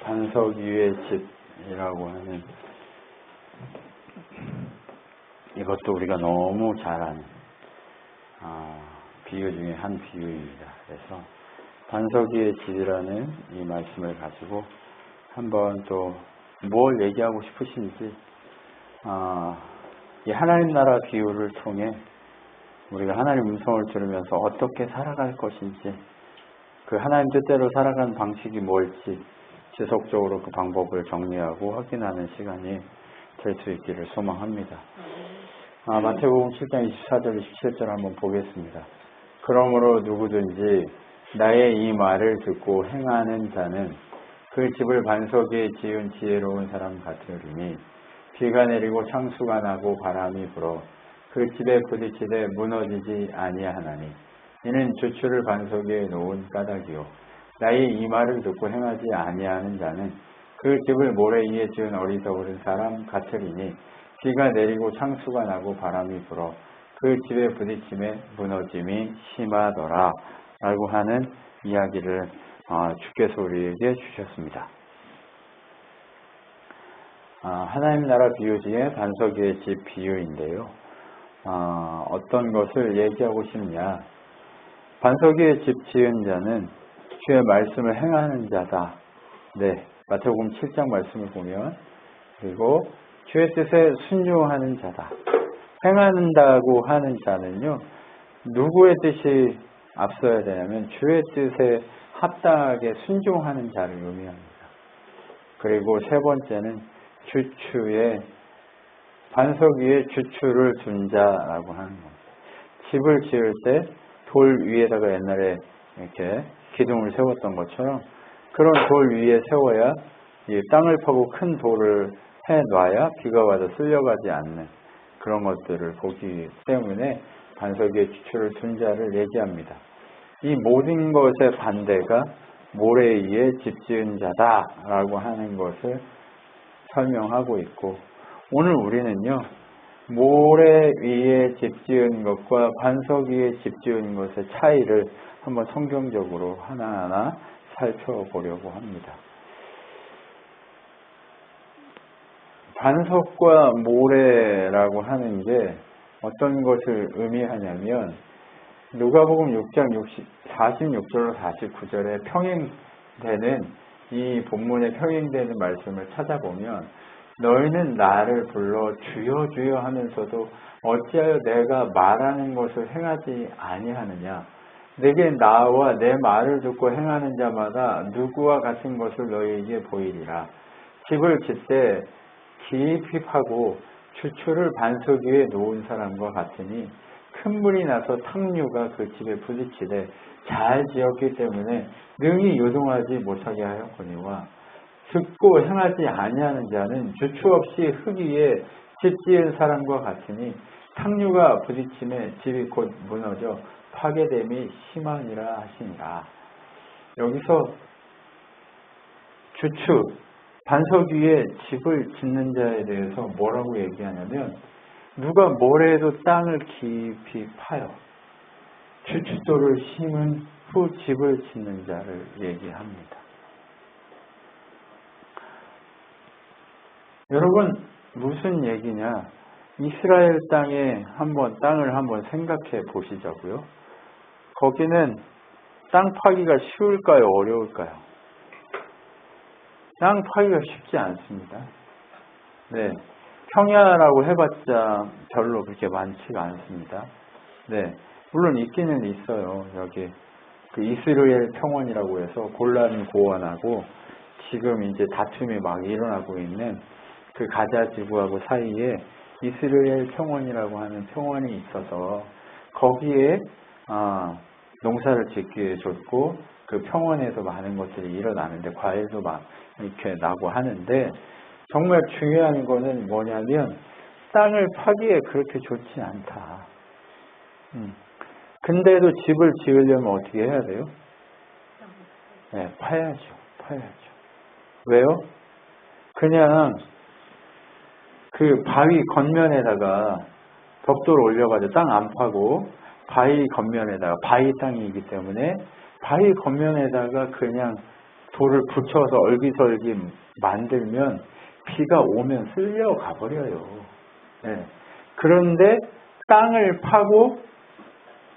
반석 위의 집이라고 하는 이것도 우리가 너무 잘 아는 비유 중에 한 비유입니다. 그래서 반석 위의 집이라는 이 말씀을 가지고 한번 또 뭘 얘기하고 싶으신지 이 하나님 나라 비유를 통해 우리가 하나님 음성을 들으면서 어떻게 살아갈 것인지, 그 하나님 뜻대로 살아가는 방식이 뭘지 지속적으로 그 방법을 정리하고 확인하는 시간이 될 수 있기를 소망합니다. 마태복음 7장 24절 27절 한번 보겠습니다. 그러므로 누구든지 나의 이 말을 듣고 행하는 자는 그 집을 반석 위에 지은 지혜로운 사람 같으리니 비가 내리고 창수가 나고 바람이 불어 그 집에 부딪히되 무너지지 아니하나니 이는 주추를 반석 위에 놓은 까닭이요 나의 이 말을 듣고 행하지 아니하는 자는 그 집을 모래 위에 지은 어리석은 사람 같으리니 비가 내리고 창수가 나고 바람이 불어 그 집에 부딪힘에 무너짐이 심하더라 라고 하는 이야기를 주께서 우리에게 주셨습니다. 하나님 나라 비유 중에 반석 위의 집 비유인데요. 어떤 것을 얘기하고 싶냐? 반석 위에 집 지은 자는 주의 말씀을 행하는 자다. 네, 마태복음 7장 말씀을 보면, 그리고 주의 뜻에 순종하는 자다. 행한다고 하는 자는요, 누구의 뜻이 앞서야 되냐면 주의 뜻에 합당하게 순종하는 자를 의미합니다. 그리고 세 번째는 주추의 반석 위에 주추를 둔 자라고 하는 겁니다. 집을 지을 때 돌 위에다가 옛날에 이렇게 기둥을 세웠던 것처럼 그런 돌 위에 세워야 이 땅을 파고 큰 돌을 해놔야 비가 와도 쓸려가지 않는 그런 것들을 보기 때문에 반석 위에 주추를 둔 자를 얘기합니다. 이 모든 것의 반대가 모래 위에 집 지은 자다라고 하는 것을 설명하고 있고, 오늘 우리는요, 모래 위에 집 지은 것과 반석 위에 집 지은 것의 차이를 한번 성경적으로 하나하나 살펴보려고 합니다. 반석과 모래라고 하는 게 어떤 것을 의미하냐면, 누가복음 6장 46절로 49절에 평행되는 이 본문에 평행되는 말씀을 찾아보면 너희는 나를 불러 주여 주여 하면서도 어찌하여 내가 말하는 것을 행하지 아니하느냐. 내게 나와 내 말을 듣고 행하는 자마다 누구와 같은 것을 너희에게 보이리라. 집을 짓되 깊이 파고 주추를 반석 위에 놓은 사람과 같으니 큰 물이 나서 탕류가 그 집에 부딪히되 잘 지었기 때문에 능히 요동하지 못하게 하였거니와 듣고 행하지 아니하는 자는 주추 없이 흙 위에 집 지은 사람과 같으니 탕류가 부딪힘에 집이 곧 무너져 파괴됨이 심하니라 하시니라. 여기서 주추, 반석 위에 집을 짓는 자에 대해서 뭐라고 얘기하냐면 누가 모래에도 땅을 깊이 파요. 주춧돌을 심은 후 집을 짓는 자를 얘기합니다. 여러분, 무슨 얘기냐? 이스라엘 땅에 땅을 한번 생각해 보시자고요. 거기는 땅 파기가 쉬울까요? 어려울까요? 땅 파기가 쉽지 않습니다. 네. 평야라고 해봤자 별로 그렇게 많지가 않습니다. 네. 물론 있기는 있어요. 여기 그 이스라엘 평원이라고 해서 골란 고원하고 지금 이제 다툼이 막 일어나고 있는 그 가자 지구하고 사이에 이스라엘 평원이라고 하는 평원이 있어서 거기에 농사를 짓기에 좋고 그 평원에서 많은 것들이 일어나는데 과일도 막 이렇게 나고 하는데 정말 중요한 거는 뭐냐면 땅을 파기에 그렇게 좋지 않다. 근데도 집을 지으려면 어떻게 해야 돼요? 네, 파야죠. 왜요? 그냥 그 바위 겉면에다가 벽돌을 올려가지고 땅 안 파고 바위 겉면에다가 바위 땅이기 때문에 바위 겉면에다가 그냥 돌을 붙여서 얼기설기 만들면 비가 오면 쓸려가 버려요. 네. 그런데 땅을 파고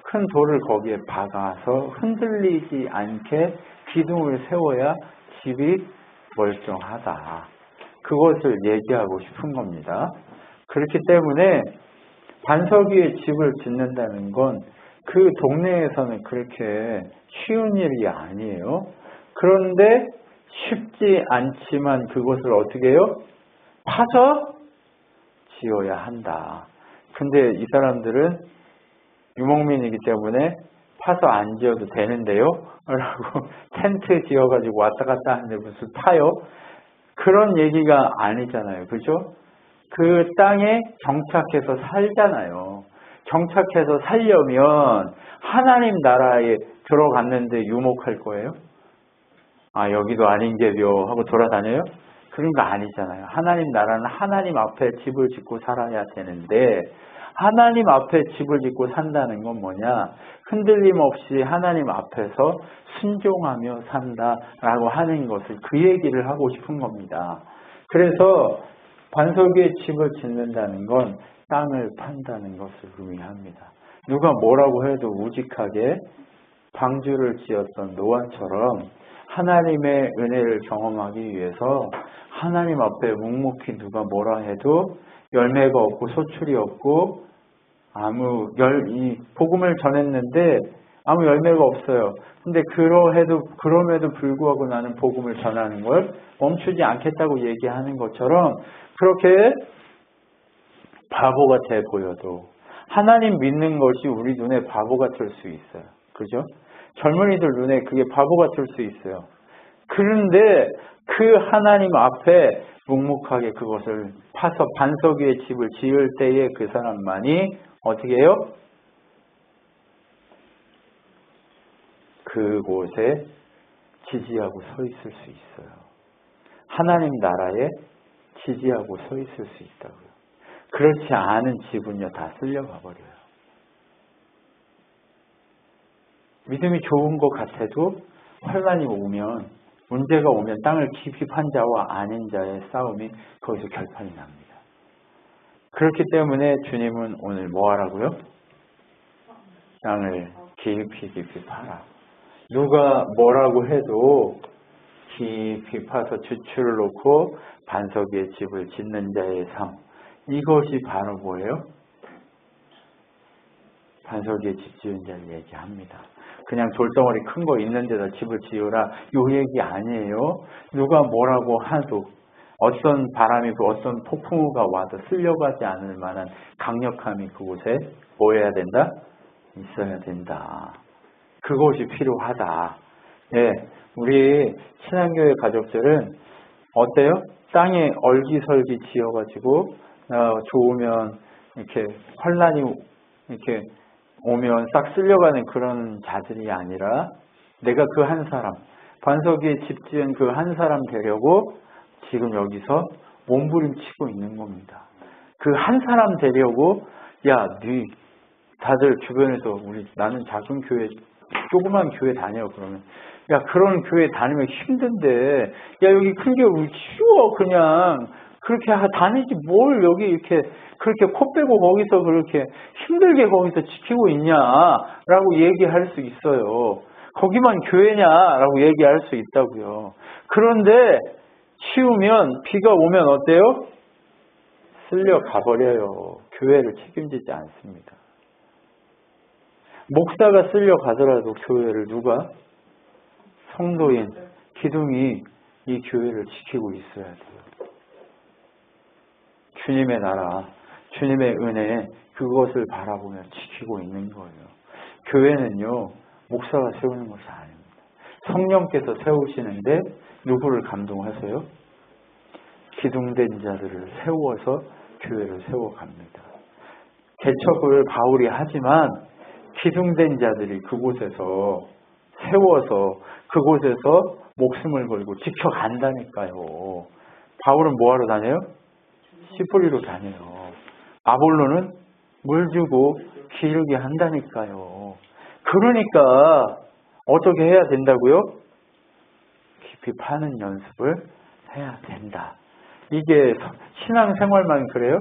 큰 돌을 거기에 박아서 흔들리지 않게 기둥을 세워야 집이 멀쩡하다. 그것을 얘기하고 싶은 겁니다. 그렇기 때문에 반석 위에 집을 짓는다는 건 그 동네에서는 그렇게 쉬운 일이 아니에요. 그런데 쉽지 않지만 그것을 어떻게 해요? 파서 지어야 한다. 근데 이 사람들은 유목민이기 때문에 파서 안 지어도 되는데요? 라고 텐트 지어가지고 왔다 갔다 하는데 무슨 파요? 그런 얘기가 아니잖아요. 그죠? 그 땅에 정착해서 살잖아요. 정착해서 살려면 하나님 나라에 들어갔는데 유목할 거예요? 아, 여기도 아닌 게요 하고 돌아다녀요? 그런 거 아니잖아요. 하나님 나라는 하나님 앞에 집을 짓고 살아야 되는데 하나님 앞에 집을 짓고 산다는 건 뭐냐? 흔들림 없이 하나님 앞에서 순종하며 산다라고 하는 것을 그 얘기를 하고 싶은 겁니다. 그래서 반석 위에 집을 짓는다는 건 땅을 판다는 것을 의미합니다. 누가 뭐라고 해도 우직하게 방주를 지었던 노아처럼 하나님의 은혜를 경험하기 위해서 하나님 앞에 묵묵히 누가 뭐라 해도 열매가 없고 소출이 없고 이 복음을 전했는데 아무 열매가 없어요. 근데 그럼에도 불구하고 나는 복음을 전하는 걸 멈추지 않겠다고 얘기하는 것처럼 그렇게 바보 같아 보여도 하나님 믿는 것이 우리 눈에 바보 같을 수 있어요. 그죠? 젊은이들 눈에 그게 바보 같을 수 있어요. 그런데 그 하나님 앞에 묵묵하게 그것을 파서 반석 위에 집을 지을 때에 그 사람만이 어떻게 해요? 그곳에 지지하고 서 있을 수 있어요. 하나님 나라에 지지하고 서 있을 수 있다고요. 그렇지 않은 집은요 다 쓸려가 버려요. 믿음이 좋은 것 같아도 환난이 오면 문제가 오면 땅을 깊이 판 자와 아닌 자의 싸움이 거기서 결판이 납니다. 그렇기 때문에 주님은 오늘 뭐 하라고요? 땅을 깊이 파라. 누가 뭐라고 해도 깊이 파서 주추를 놓고 반석 위에 집을 짓는 자의 삶. 이것이 바로 뭐예요? 반석 위에 집 지은 자를 얘기합니다. 그냥 돌덩어리 큰 거 있는 데다 집을 지으라 이 얘기 아니에요. 누가 뭐라고 하도 어떤 바람이 어떤 폭풍우가 와도 쓸려가지 않을 만한 강력함이 그곳에 뭐 해야 된다? 있어야 된다. 그것이 필요하다. 예, 우리 신앙교회 가족들은 어때요? 땅에 얼기설기 지어가지고 좋으면 이렇게 환난이 이렇게 오면 싹 쓸려가는 그런 자들이 아니라 내가 그 한 사람, 반석 위에 집 지은 그 한 사람 되려고 지금 여기서 몸부림치고 있는 겁니다. 그 한 사람 되려고 다들 주변에서 나는 작은 교회, 조그만 교회 다녀 그러면 그런 교회 다니면 힘든데 여기 큰 교회 쉬워 그냥 그렇게 다니지 뭘 여기 이렇게 그렇게 코 빼고 거기서 그렇게 힘들게 거기서 지키고 있냐라고 얘기할 수 있어요. 거기만 교회냐라고 얘기할 수 있다고요. 그런데 치우면 비가 오면 어때요? 쓸려 가버려요. 교회를 책임지지 않습니다. 목사가 쓸려 가더라도 교회를 누가? 성도인, 기둥이 이 교회를 지키고 있어야 돼요. 주님의 나라, 주님의 은혜, 그것을 바라보며 지키고 있는 거예요. 교회는요, 목사가 세우는 것이 아닙니다. 성령께서 세우시는데 누구를 감동하세요? 기둥된 자들을 세워서 교회를 세워갑니다. 개척을 바울이 하지만 기둥된 자들이 그곳에서 세워서 그곳에서 목숨을 걸고 지켜간다니까요. 바울은 뭐하러 다녀요? 씨 뿌리로 다녀요. 아볼로는 물 주고 기르게 한다니까요. 그러니까 어떻게 해야 된다고요? 파는 연습을 해야 된다. 이게 신앙생활만 그래요?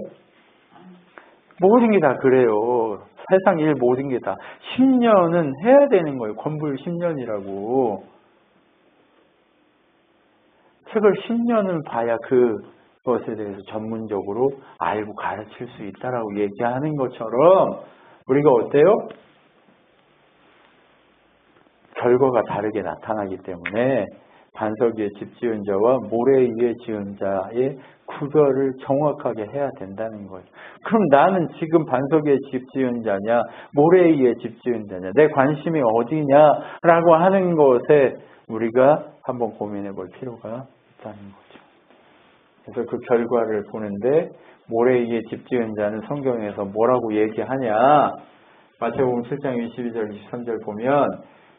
모든 게 다 그래요. 세상 일 모든 게 다. 10년은 해야 되는 거예요. 건불 10년이라고. 책을 10년을 봐야 그것에 대해서 전문적으로 알고 가르칠 수 있다라고 얘기하는 것처럼 우리가 어때요? 결과가 다르게 나타나기 때문에 반석 위에 집 지은 자와 모래 위에 지은 자의 구별을 정확하게 해야 된다는 거예요. 그럼 나는 지금 반석 위에 집 지은 자냐, 모래 위에 집 지은 자냐, 내 관심이 어디냐라고 하는 것에 우리가 한번 고민해 볼 필요가 있다는 거죠. 그래서 그 결과를 보는데 모래 위에 집 지은 자는 성경에서 뭐라고 얘기하냐? 마태복음 7장 22절 23절 보면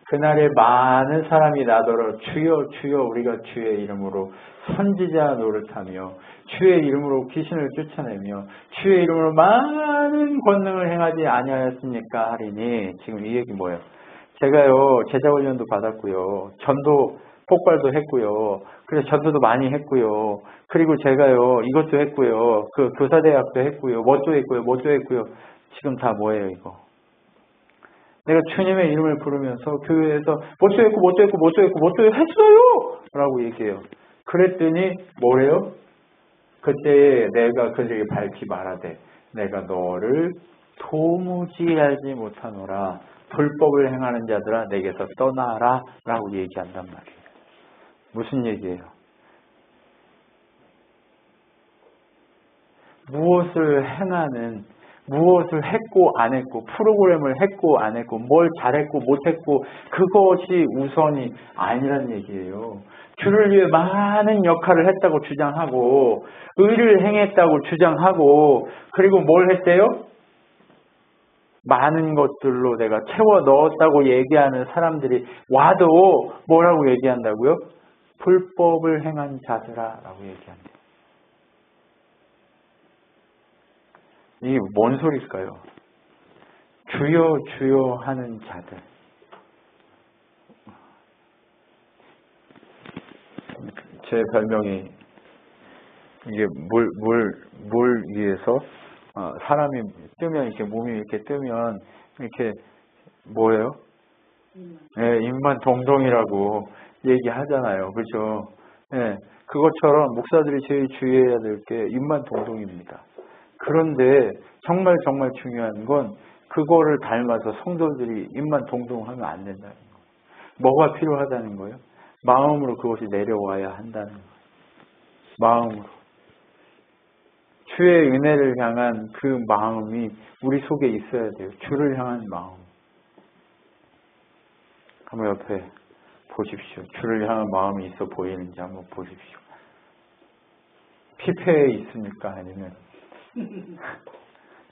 그날에 많은 사람이 나더러 주여 주여 우리가 주의 이름으로 선지자 노릇하며 주의 이름으로 귀신을 쫓아내며 주의 이름으로 많은 권능을 행하지 아니하였습니까 하리니. 지금 이 얘기 뭐예요? 제가요 제자훈련도 받았고요, 전도 폭발도 했고요, 그래서 전도도 많이 했고요, 그리고 제가요 이것도 했고요, 그 교사대학도 했고요, 뭣도 했고요. 지금 다 뭐예요 이거? 내가 주님의 이름을 부르면서 교회에서 뭣도 했어요! 라고 얘기해요. 그랬더니 뭐래요? 그때 내가 그들에게 밝히 말하되 내가 너를 도무지 알지 못하노라. 불법을 행하는 자들아 내게서 떠나라 라고 얘기한단 말이에요. 무슨 얘기예요? 무엇을 행하는, 무엇을 했고 안 했고, 프로그램을 했고 안 했고, 뭘 잘했고 못했고, 그것이 우선이 아니란 얘기예요. 주를 위해 많은 역할을 했다고 주장하고, 의를 행했다고 주장하고, 그리고 뭘 했대요? 많은 것들로 내가 채워 넣었다고 얘기하는 사람들이 와도 뭐라고 얘기한다고요? 불법을 행한 자들아 라고 얘기한대요. 이게 뭔 소리일까요? 주여 주여 하는 자들. 제 별명이 이게 물 위에서 사람이 뜨면 이렇게 몸이 이렇게 뜨면 이렇게 뭐예요? 네, 입만 동동이라고 얘기하잖아요. 그렇죠? 네, 그것처럼 목사들이 제일 주의해야 될 게 입만 동동입니다. 그런데 정말 중요한 건 그거를 닮아서 성도들이 입만 동동하면 안 된다는 거예요. 뭐가 필요하다는 거예요? 마음으로 그것이 내려와야 한다는 거예요. 마음으로. 주의 은혜를 향한 그 마음이 우리 속에 있어야 돼요. 주를 향한 마음. 한번 옆에 보십시오. 주를 향한 마음이 있어 보이는지 한번 보십시오. 피폐해 있습니까? 아니면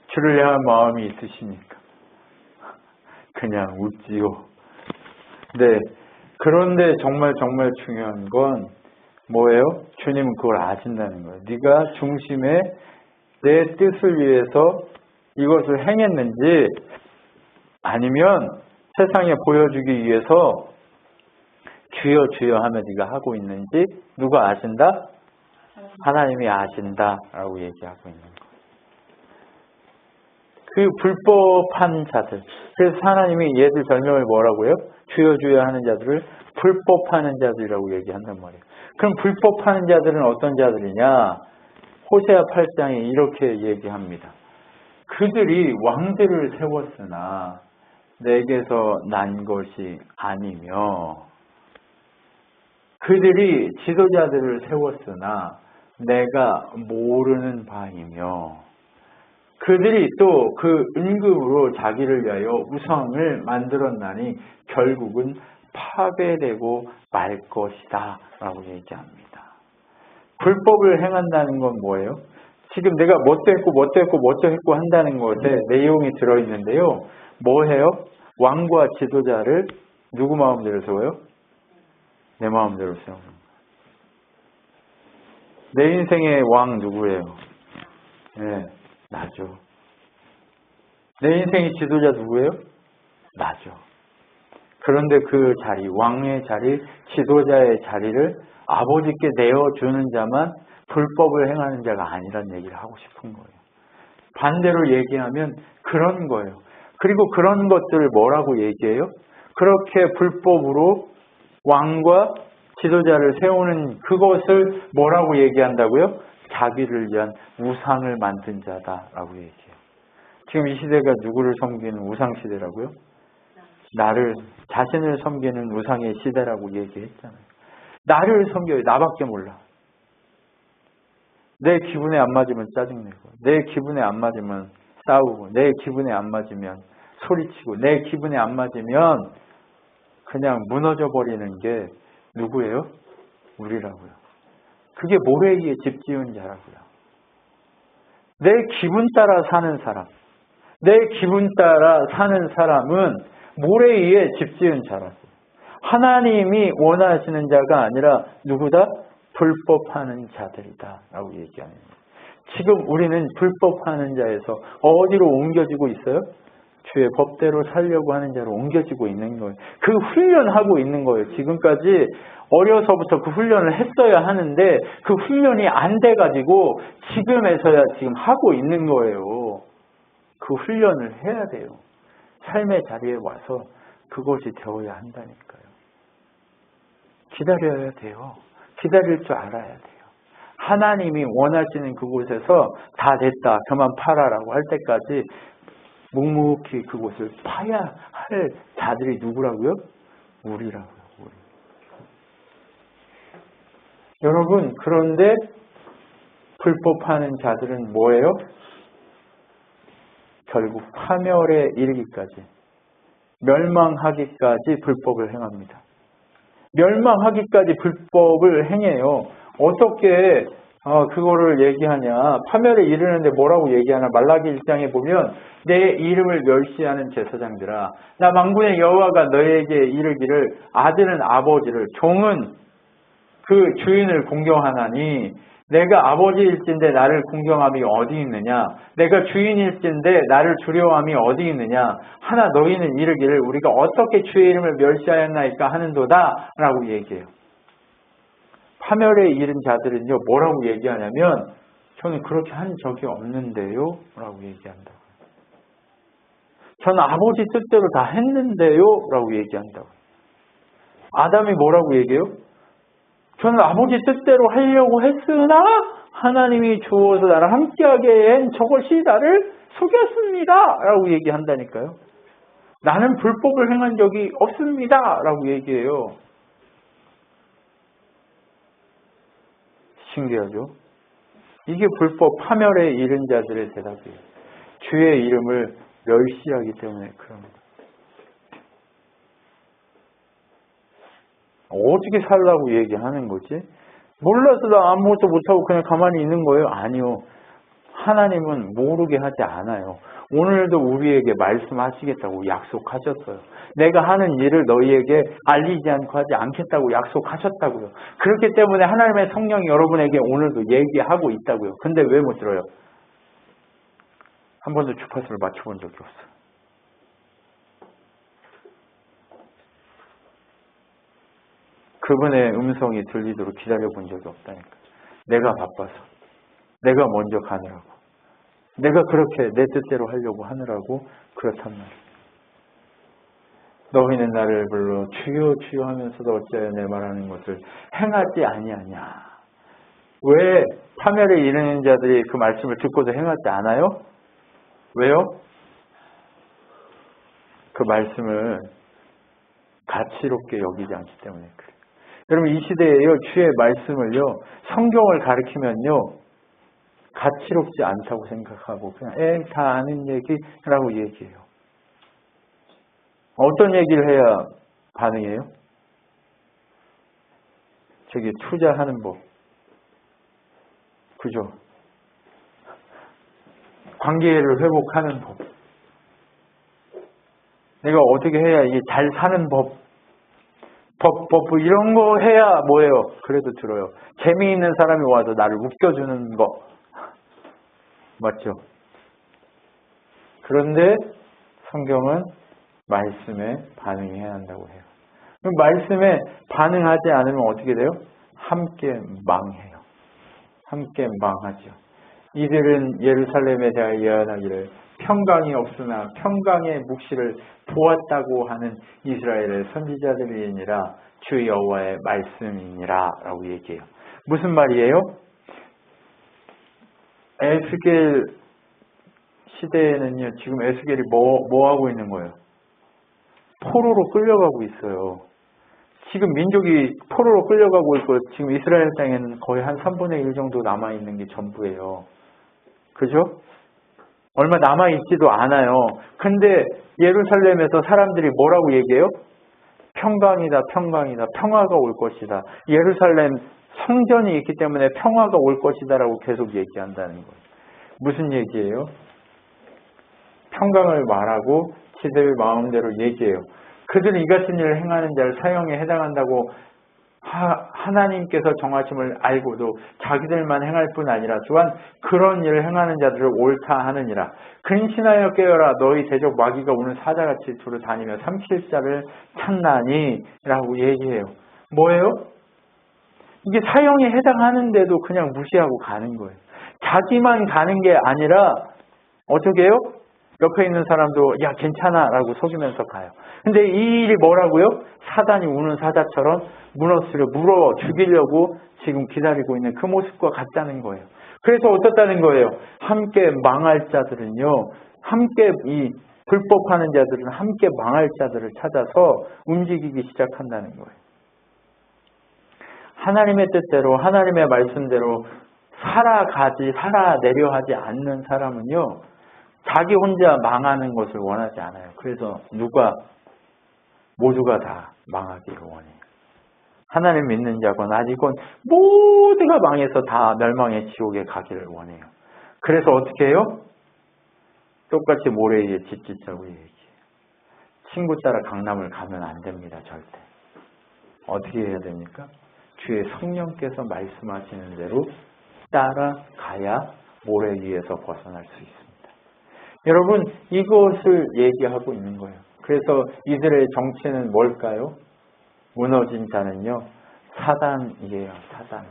주를 향한 마음이 있으십니까? 그냥 웃지요. 네. 그런데 정말 중요한 건 뭐예요? 주님은 그걸 아신다는 거예요. 네가 중심에 내 뜻을 위해서 이것을 행했는지 아니면 세상에 보여주기 위해서 주여 주여 하며 네가 하고 있는지 누가 아신다? 하나님이 아신다라고 얘기하고 있는 거예요. 그 불법한 자들. 그래서 하나님이 얘들 별명을 뭐라고 해요? 주여 주여 하는 자들을 불법하는 자들이라고 얘기한단 말이에요. 그럼 불법하는 자들은 어떤 자들이냐? 호세아 8장에 이렇게 얘기합니다. 그들이 왕들을 세웠으나 내게서 난 것이 아니며 그들이 지도자들을 세웠으나 내가 모르는 바이며 그들이 또 그 은급으로 자기를 위하여 우상을 만들었나니 결국은 파괴되고 말 것이다 라고 얘기합니다. 불법을 행한다는 건 뭐예요? 지금 내가 뭣도 했고 한다는 것에 내용이 들어있는데요. 뭐 해요? 왕과 지도자를 누구 마음대로 세워요? 내 마음대로 세우는 거예요. 내 인생의 왕 누구예요? 네, 나죠. 내 인생의 지도자 누구예요? 나죠. 그런데 그 자리, 왕의 자리, 지도자의 자리를 아버지께 내어주는 자만 불법을 행하는 자가 아니란 얘기를 하고 싶은 거예요. 반대로 얘기하면 그런 거예요. 그리고 그런 것들을 뭐라고 얘기해요? 그렇게 불법으로 왕과 지도자를 세우는 그것을 뭐라고 얘기한다고요? 자기를 위한 우상을 만든 자다라고 얘기해요. 지금 이 시대가 누구를 섬기는 우상 시대라고요? 나를, 자신을 섬기는 우상의 시대라고 얘기했잖아요. 나를 섬겨요. 나밖에 몰라. 내 기분에 안 맞으면 짜증내고, 내 기분에 안 맞으면 싸우고, 내 기분에 안 맞으면 소리치고, 내 기분에 안 맞으면 그냥 무너져 버리는 게 누구예요? 우리라고요. 그게 모래 위에 집 지은 자라고요. 내 기분 따라 사는 사람, 내 기분 따라 사는 사람은 모래 위에 집 지은 자라고요. 하나님이 원하시는 자가 아니라 누구다? 불법하는 자들이다 라고 얘기합니다. 지금 우리는 불법하는 자에서 어디로 옮겨지고 있어요? 주의 법대로 살려고 하는 자로 옮겨지고 있는 거예요. 그 훈련하고 있는 거예요. 지금까지 어려서부터 그 훈련을 했어야 하는데 그 훈련이 안 돼가지고 지금에서야 지금 하고 있는 거예요. 그 훈련을 해야 돼요. 삶의 자리에 와서 그것이 되어야 한다니까요. 기다려야 돼요. 기다릴 줄 알아야 돼요. 하나님이 원하시는 그곳에서 다 됐다, 그만 팔아라고 할 때까지 묵묵히 그곳을 파야 할 자들이 누구라고요? 우리라고요. 우리. 여러분, 그런데 불법하는 자들은 뭐예요? 결국 파멸에 이르기까지, 멸망하기까지 불법을 행합니다. 멸망하기까지 불법을 행해요. 어떻게 그거를 얘기하냐. 파멸에 이르는데 뭐라고 얘기하나. 말라기 1장에 보면 내 이름을 멸시하는 제사장들아, 나 만군의 여호와가 너에게 이르기를 아들은 아버지를, 종은 그 주인을 공경하나니 내가 아버지일진데 나를 공경함이 어디 있느냐. 내가 주인일진데 나를 두려워함이 어디 있느냐. 하나 너희는 이르기를 우리가 어떻게 주의 이름을 멸시하였나이까 하는도다 라고 얘기해요. 파멸에 이른 자들은요, 뭐라고 얘기하냐면 저는 그렇게 한 적이 없는데요 라고 얘기한다고요. 저는 아버지 뜻대로 다 했는데요 라고 얘기한다고요. 아담이 뭐라고 얘기해요? 저는 아버지 뜻대로 하려고 했으나 하나님이 주어서 나랑 함께하게 한 저것이 나를 속였습니다 라고 얘기한다니까요. 나는 불법을 행한 적이 없습니다 라고 얘기해요. 신기하죠? 이게 불법 파멸에 이른 자들의 대답이에요. 주의 이름을 멸시하기 때문에 그럽니다. 어떻게 살라고 얘기하는 거지? 몰라서 나 아무것도 못하고 그냥 가만히 있는 거예요? 아니요. 하나님은 모르게 하지 않아요. 오늘도 우리에게 말씀하시겠다고 약속하셨어요. 내가 하는 일을 너희에게 알리지 않고 하지 않겠다고 약속하셨다고요. 그렇기 때문에 하나님의 성령이 여러분에게 오늘도 얘기하고 있다고요. 근데 왜 못 들어요? 한 번도 주파수를 맞춰본 적이 없어요. 그분의 음성이 들리도록 기다려본 적이 없다니까. 내가 바빠서. 내가 먼저 가느라고. 내가 그렇게 내 뜻대로 하려고 하느라고 그렇단 말이에요. 너희는 나를 불러 주여 주여 하면서도 어찌하여 내 말하는 것을 행하지 아니하냐. 왜 파멸에 이르는 자들이 그 말씀을 듣고도 행하지 않아요? 왜요? 그 말씀을 가치롭게 여기지 않기 때문에 그래요. 여러분 이 시대에요. 주의 말씀을요. 성경을 가르치면요. 가치롭지 않다고 생각하고 그냥 다 아는 얘기라고 얘기해요. 어떤 얘기를 해야 반응해요? 저기 투자하는 법. 그죠? 관계를 회복하는 법. 내가 어떻게 해야 이게 잘 사는 법. 법 이런 거 해야 뭐예요? 그래도 들어요. 재미있는 사람이 와서 나를 웃겨주는 거. 맞죠? 그런데 성경은 말씀에 반응해야 한다고 해요. 그럼 말씀에 반응하지 않으면 어떻게 돼요? 함께 망해요. 함께 망하죠. 이들은 예루살렘에 대하여 예언하기를 평강이 없으나 평강의 묵시를 보았다고 하는 이스라엘의 선지자들이니라 주 여호와의 말씀이니라 라고 얘기해요. 무슨 말이에요? 에스겔 시대에는요, 지금 에스겔이 뭐 하고 있는 거예요? 포로로 끌려가고 있어요. 지금 민족이 포로로 끌려가고 있고, 지금 이스라엘 땅에는 거의 한 3분의 1 정도 남아있는 게 전부예요. 그죠? 얼마 남아있지도 않아요. 근데 예루살렘에서 사람들이 뭐라고 얘기해요? 평강이다, 평강이다, 평화가 올 것이다. 예루살렘 성전이 있기 때문에 평화가 올 것이다 라고 계속 얘기한다는 거예요. 무슨 얘기예요? 평강을 말하고 지들 마음대로 얘기해요. 그들은 이 같은 일을 행하는 자를 사형에 해당한다고 하나님께서 정하심을 알고도 자기들만 행할 뿐 아니라 또한 그런 일을 행하는 자들을 옳다 하느니라. 근신하여 깨어라. 너희 대적 마귀가 오는 사자같이 두루 다니며 삼킬 자를 찾나니 라고 얘기해요. 뭐예요? 이게 사형에 해당하는데도 그냥 무시하고 가는 거예요. 자기만 가는 게 아니라 어떻게 해요? 옆에 있는 사람도 야 괜찮아 라고 속이면서 가요. 근데 이 일이 뭐라고요? 사단이 우는 사자처럼 물어 죽이려고 지금 기다리고 있는 그 모습과 같다는 거예요. 그래서 어떻다는 거예요? 함께 망할 자들은요, 함께 이 불법하는 자들은 함께 망할 자들을 찾아서 움직이기 시작한다는 거예요. 하나님의 뜻대로 하나님의 말씀대로 살아내려 하지 않는 사람은요, 자기 혼자 망하는 것을 원하지 않아요. 그래서 모두가 다 망하기를 원해요. 하나님 믿는 자건 아니건 모두가 망해서 다 멸망의 지옥에 가기를 원해요. 그래서 어떻게 해요? 똑같이 모래 위에 집 짓자고 얘기해요. 친구 따라 강남을 가면 안 됩니다. 절대. 어떻게 해야 됩니까? 주의 성령께서 말씀하시는 대로 따라가야 모래 위에서 벗어날 수 있습니다. 여러분, 이것을 얘기하고 있는 거예요. 그래서 이들의 정체는 뭘까요? 무너진 자는요, 사단이에요. 사단.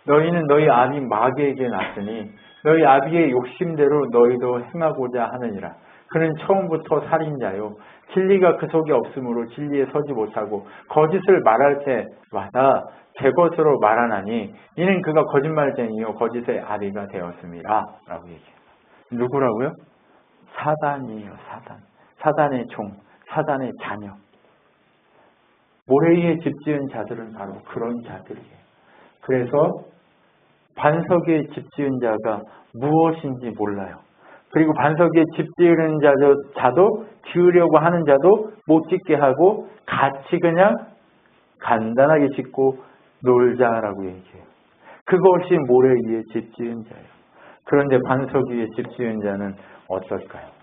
너희는 너희 아비 마귀에게 났으니 너희 아비의 욕심대로 너희도 행하고자 하느니라. 그는 처음부터 살인자요, 진리가 그 속에 없으므로 진리에 서지 못하고 거짓을 말할 때마다 제 것으로 말하나니 이는 그가 거짓말쟁이요 거짓의 아비가 되었습니다 라고 얘기해요. 누구라고요? 사단이에요. 사단. 사단의 종, 사단의 자녀. 모래 위에 집 지은 자들은 바로 그런 자들이에요. 그래서 반석 위에 집 지은 자가 무엇인지 몰라요. 그리고 반석 위에 집 지은 자도 지으려고 하는 자도 못 짓게 하고 같이 그냥 간단하게 짓고 놀자라고 얘기해요. 그것이 모래 위에 집 지은 자예요. 그런데 반석 위에 집 지은 자는 어떨까요?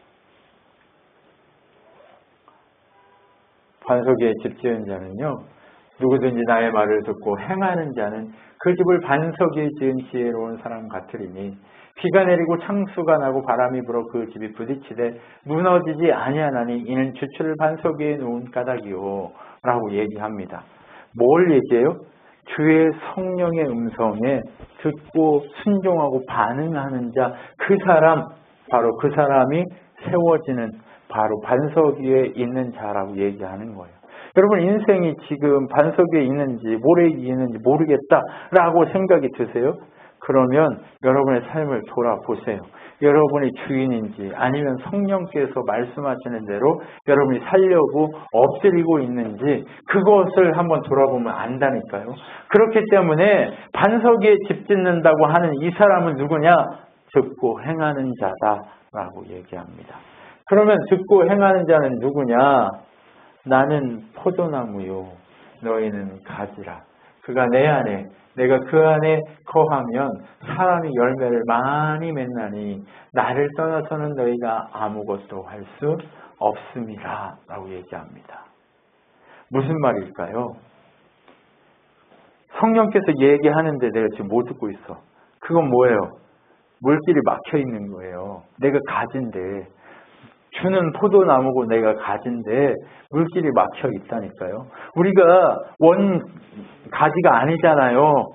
반석 위에 집 지은 자는요, 누구든지 나의 말을 듣고 행하는 자는 그 집을 반석 위에 지은 지혜로운 사람 같으리니 비가 내리고 창수가 나고 바람이 불어 그 집이 부딪히되 무너지지 아니하나니 이는 주추를 반석 위에 놓은 까닭이요 라고 얘기합니다. 뭘 얘기해요? 주의 성령의 음성에 듣고 순종하고 반응하는 자, 바로 그 사람이 세워지는 바로 반석 위에 있는 자라고 얘기하는 거예요. 여러분, 인생이 지금 반석 위에 있는지 모래 위에 있는지 모르겠다라고 생각이 드세요? 그러면 여러분의 삶을 돌아보세요. 여러분이 주인인지 아니면 성령께서 말씀하시는 대로 여러분이 살려고 엎드리고 있는지 그것을 한번 돌아보면 안다니까요. 그렇기 때문에 반석 위에 집 짓는다고 하는 이 사람은 누구냐? 듣고 행하는 자다라고 얘기합니다. 그러면 듣고 행하는 자는 누구냐? 나는 포도나무요, 너희는 가지라. 그가 내 안에, 내가 그 안에 거하면 사람이 열매를 많이 맺나니 나를 떠나서는 너희가 아무것도 할 수 없습니다 라고 얘기합니다. 무슨 말일까요? 성령께서 얘기하는데 내가 지금 못 듣고 있어. 그건 뭐예요? 물길이 막혀 있는 거예요. 내가 가지인데 주는 포도나무고 내가 가지인데 물길이 막혀 있다니까요. 우리가 원 가지가 아니잖아요.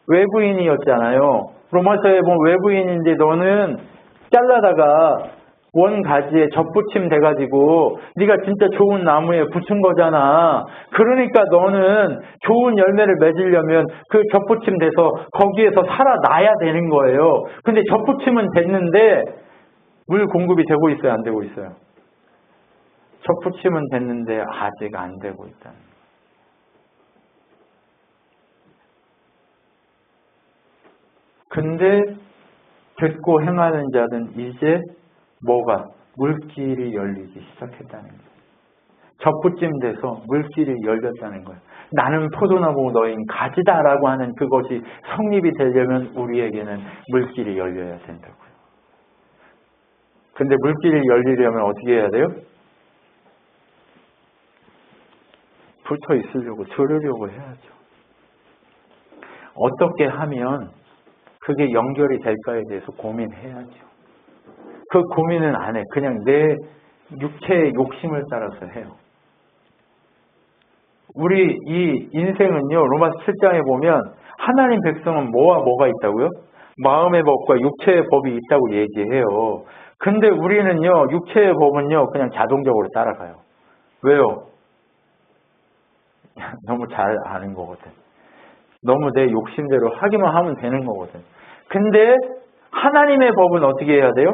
외부인이었잖아요. 로마서에 보면 외부인인데 너는 잘라다가 원 가지에 접붙임 돼가지고 네가 진짜 좋은 나무에 붙은 거잖아. 그러니까 너는 좋은 열매를 맺으려면 그 접붙임 돼서 거기에서 살아나야 되는 거예요. 근데 접붙임은 됐는데 물 공급이 되고 있어요, 안 되고 있어요? 접붙임은 됐는데 아직 안 되고 있다는 거예요. 근데 듣고 행하는 자는 이제 뭐가? 물길이 열리기 시작했다는 거예요. 접붙임 돼서 물길이 열렸다는 거예요. 나는 포도나무 너희는 가지다라고 하는 그것이 성립이 되려면 우리에게는 물길이 열려야 된다고요. 근데 물길이 열리려면 어떻게 해야 돼요? 붙어 있으려고, 들으려고 해야죠. 어떻게 하면 그게 연결이 될까에 대해서 고민해야죠. 그 고민은 안 해. 그냥 내 육체의 욕심을 따라서 해요. 우리 이 인생은요, 로마서 7장에 보면 하나님 백성은 뭐와 뭐가 있다고요? 마음의 법과 육체의 법이 있다고 얘기해요. 근데 우리는요, 육체의 법은요, 그냥 자동적으로 따라가요. 왜요? 너무 잘 아는 거거든. 너무 내 욕심대로 하기만 하면 되는 거거든. 근데 하나님의 법은 어떻게 해야 돼요?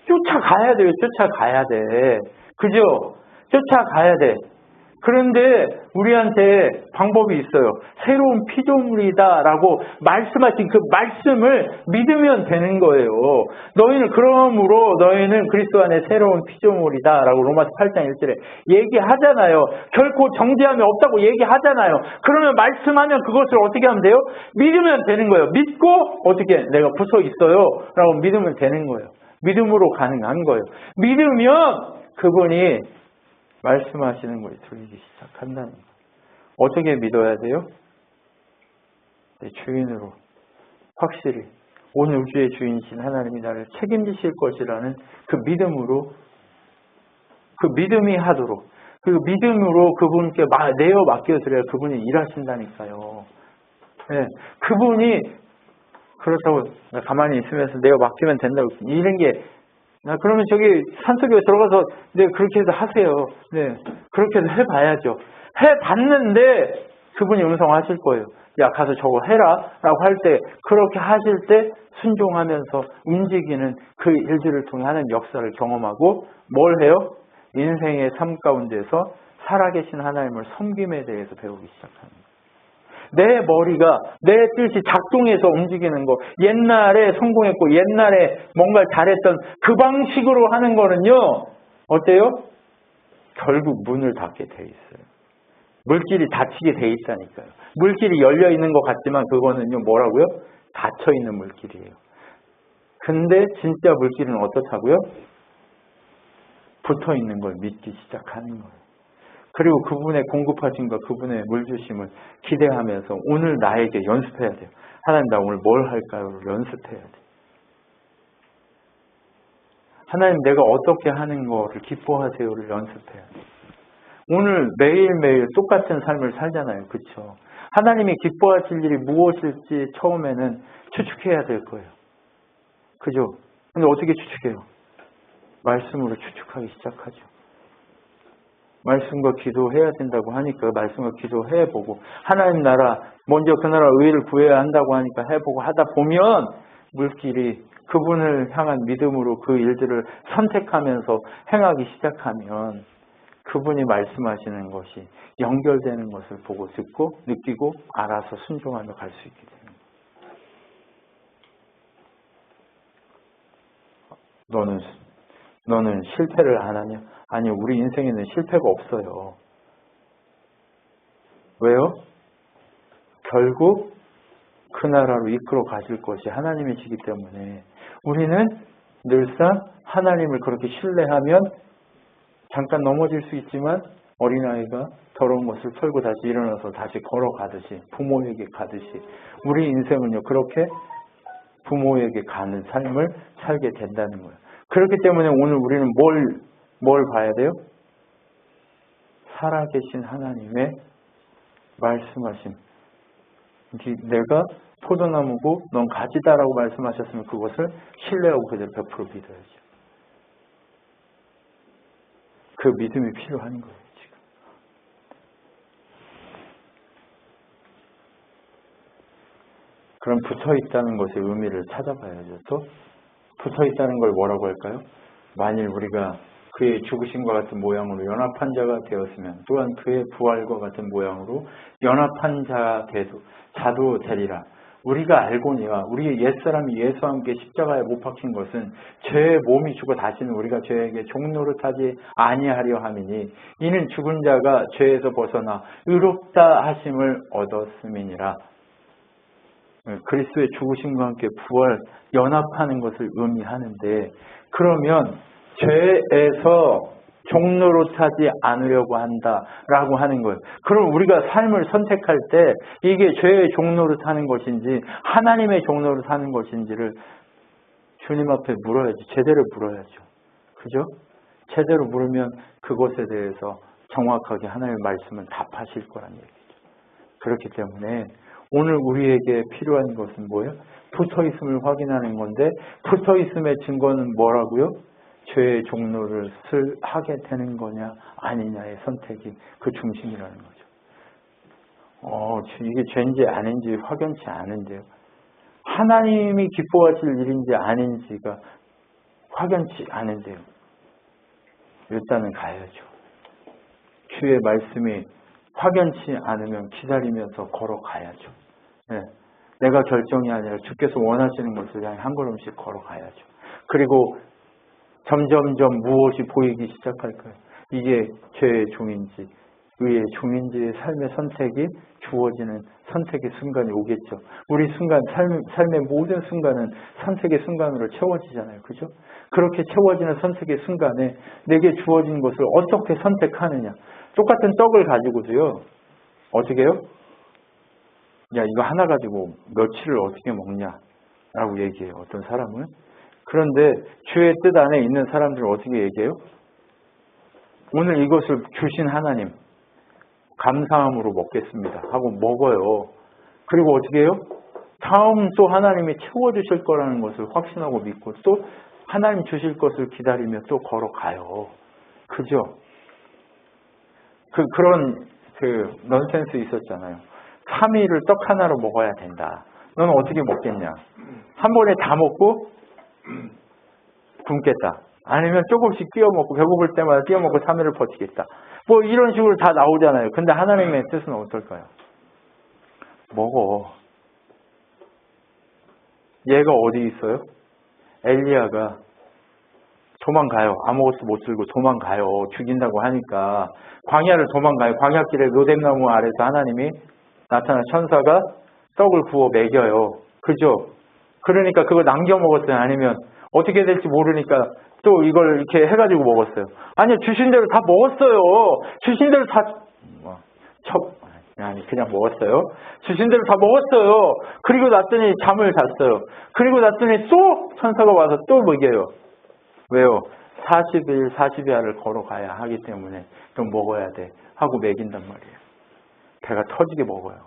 쫓아가야 돼요. 쫓아가야 돼. 그죠? 쫓아가야 돼. 그런데 우리한테 방법이 있어요. 새로운 피조물이다라고 말씀하신 그 말씀을 믿으면 되는 거예요. 너희는 그러므로 너희는 그리스도 안에 새로운 피조물이다라고 로마서 8장 1절에 얘기하잖아요. 결코 정죄함이 없다고 얘기하잖아요. 그러면 말씀하면 그것을 어떻게 하면 돼요? 믿으면 되는 거예요. 믿고 어떻게 내가 붙어 있어요 라고 믿으면 되는 거예요. 믿음으로 가능한 거예요. 믿으면 그분이 말씀하시는 것이 들리기 시작한다는 거예요. 어떻게 믿어야 돼요? 내 주인으로 확실히 온 우주의 주인이신 하나님이 나를 책임지실 것이라는 그 믿음으로, 그 믿음이 하도록, 그 믿음으로 그분께 내어 맡겨드려야 그분이 일하신다니까요. 네, 그분이 그렇다고 가만히 있으면서 내어 맡기면 된다고 이런 게 그러면 저기 산속에 들어가서 네 그렇게 해서 하세요. 네 그렇게 해서 해봐야죠. 해봤는데 그분이 음성하실 거예요. 야 가서 저거 해라 라고 할 때 그렇게 하실 때 순종하면서 움직이는 그 일들을 통해 하는 역사를 경험하고 뭘 해요? 인생의 삶 가운데서 살아계신 하나님을 섬김에 대해서 배우기 시작합니다. 내 머리가 내 뜻이 작동해서 움직이는 거, 옛날에 성공했고 옛날에 뭔가 잘했던 그 방식으로 하는 거는요 어때요? 결국 문을 닫게 돼 있어요. 물길이 닫히게 돼 있다니까요. 물길이 열려 있는 것 같지만 그거는요 뭐라고요? 닫혀 있는 물길이에요. 근데 진짜 물길은 어떻다고요? 붙어 있는 걸 믿기 시작하는 거예요. 그리고 그분의 공급하심과 그분의 물주심을 기대하면서 오늘 나에게 연습해야 돼요. 하나님 나 오늘 뭘 할까요? 연습해야 돼요. 하나님 내가 어떻게 하는 거를 기뻐하세요를 연습해야 돼요. 오늘 매일매일 똑같은 삶을 살잖아요. 그렇죠? 하나님이 기뻐하실 일이 무엇일지 처음에는 추측해야 될 거예요. 그죠? 근데 어떻게 추측해요? 말씀으로 추측하기 시작하죠. 말씀과 기도해야 된다고 하니까 말씀과 기도해보고 하나님 나라 먼저 그 나라 의를 구해야 한다고 하니까 해보고 하다 보면 물길이 그분을 향한 믿음으로 그 일들을 선택하면서 행하기 시작하면 그분이 말씀하시는 것이 연결되는 것을 보고 듣고 느끼고 알아서 순종하며 갈 수 있게 됩니다. 너는 실패를 안 하냐? 아니요, 우리 인생에는 실패가 없어요. 왜요? 결국 그 나라로 이끌어 가실 것이 하나님이시기 때문에 우리는 늘상 하나님을 그렇게 신뢰하면 잠깐 넘어질 수 있지만 어린아이가 더러운 것을 털고 다시 일어나서 다시 걸어가듯이 부모에게 가듯이 우리 인생은요 그렇게 부모에게 가는 삶을 살게 된다는 거예요. 그렇기 때문에 오늘 우리는 뭘 봐야 돼요? 살아계신 하나님의 말씀하신, 내가 포도나무고 넌 가지다라고 말씀하셨으면 그것을 신뢰하고 그대로 100% 믿어야죠. 그 믿음이 필요한 거예요, 지금. 그럼 붙어있다는 것의 의미를 찾아봐야죠. 또 붙어있다는 걸 뭐라고 할까요? 만일 우리가 그의 죽으심과 같은 모양으로 연합한 자가 되었으면 또한 그의 부활과 같은 모양으로 연합한 자도 되리라. 우리가 알고니와 우리의 옛사람이 예수와 함께 십자가에 못 박힌 것은 죄의 몸이 죽어 다시는 우리가 죄에게 종노릇하지 아니하려 함이니 이는 죽은 자가 죄에서 벗어나 의롭다 하심을 얻었음이니라. 그리스도의 죽으심과 함께 부활, 연합하는 것을 의미하는데, 그러면 죄에서 종노릇하지 않으려고 한다라고 하는 거예요. 그럼 우리가 삶을 선택할 때 이게 죄의 종노릇하는 것인지 하나님의 종노릇하는 것인지를 주님 앞에 물어야지. 제대로 물어야죠. 그죠? 제대로 물으면 그것에 대해서 정확하게 하나님의 말씀을 답하실 거란 얘기죠. 그렇기 때문에 오늘 우리에게 필요한 것은 뭐예요? 붙어있음을 확인하는 건데, 붙어있음의 증거는 뭐라고요? 죄의 종로를 하게 되는 거냐 아니냐의 선택이 그 중심이라는 거죠. 이게 죄인지 아닌지 확연치 않은데요. 하나님이 기뻐하실 일인지 아닌지가 확연치 않은데요. 일단은 가야죠. 주의 말씀이 확연치 않으면 기다리면서 걸어가야죠. 네. 내가 결정이 아니라 주께서 원하시는 것을 향해 한 걸음씩 걸어가야죠. 그리고 점점점 무엇이 보이기 시작할 거예요. 이게 죄의 종인지 의의 종인지의 삶의 선택이 주어지는 선택의 순간이 오겠죠. 우리 순간, 삶의 모든 순간은 선택의 순간으로 채워지잖아요. 그죠? 그렇게 채워지는 선택의 순간에 내게 주어진 것을 어떻게 선택하느냐. 똑같은 떡을 가지고도요. 어떻게 해요? 야, 이거 하나 가지고 며칠을 어떻게 먹냐라고 얘기해요. 어떤 사람은. 그런데 주의 뜻 안에 있는 사람들은 어떻게 얘기해요? 오늘 이것을 주신 하나님 감사함으로 먹겠습니다 하고 먹어요. 그리고 어떻게 해요? 다음 또 하나님이 채워주실 거라는 것을 확신하고 믿고 또 하나님 주실 것을 기다리며 또 걸어가요. 그죠? 그런 넌센스 있었잖아요. 3일을 떡 하나로 먹어야 된다. 너는 어떻게 먹겠냐? 한 번에 다 먹고 굶겠다. 아니면 조금씩 띄워 먹고 배고플 때마다 띄워 먹고 3일을 버티겠다. 뭐 이런 식으로 다 나오잖아요. 근데 하나님의 뜻은 어떨까요? 먹어. 얘가 어디 있어요? 엘리야가 도망가요. 아무것도 못 들고 도망가요. 죽인다고 하니까 광야를 도망가요. 광야길에 로뎀나무 아래서 하나님이 나타난 천사가 떡을 구워 먹여요. 그죠? 그러니까 그거 남겨 먹었어요? 아니면 어떻게 될지 모르니까 또 이걸 이렇게 해가지고 먹었어요? 아니요, 주신 대로 다 먹었어요. 주신 대로 다 그냥 먹었어요. 주신 대로 다 먹었어요. 그리고 났더니 잠을 잤어요. 그리고 났더니 또 천사가 와서 또 먹여요. 왜요? 40일, 40야를 걸어가야 하기 때문에 좀 먹어야 돼 하고 먹인단 말이에요. 배가 터지게 먹어요.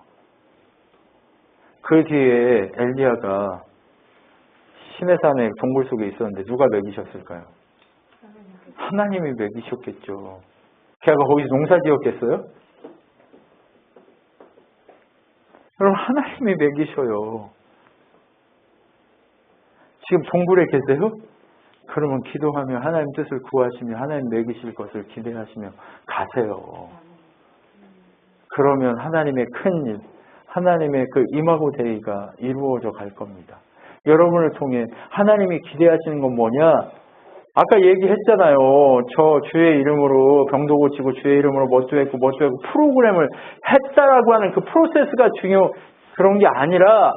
그 뒤에 엘리야가 시내산의 동굴 속에 있었는데 누가 먹이셨을까요? 하나님이 먹이셨겠죠. 걔가 거기서 농사 지었겠어요? 여러분, 하나님이 먹이셔요. 지금 동굴에 계세요? 그러면 기도하며 하나님 뜻을 구하시며 하나님 먹이실 것을 기대하시며 가세요. 그러면 하나님의 큰 일, 하나님의 그 임하고 대의가 이루어져 갈 겁니다. 여러분을 통해 하나님이 기대하시는 건 뭐냐? 아까 얘기했잖아요. 저 주의 이름으로 병도 고치고 주의 이름으로 뭣도 했고 프로그램을 했다라고 하는 그 프로세스가 그런 게 아니라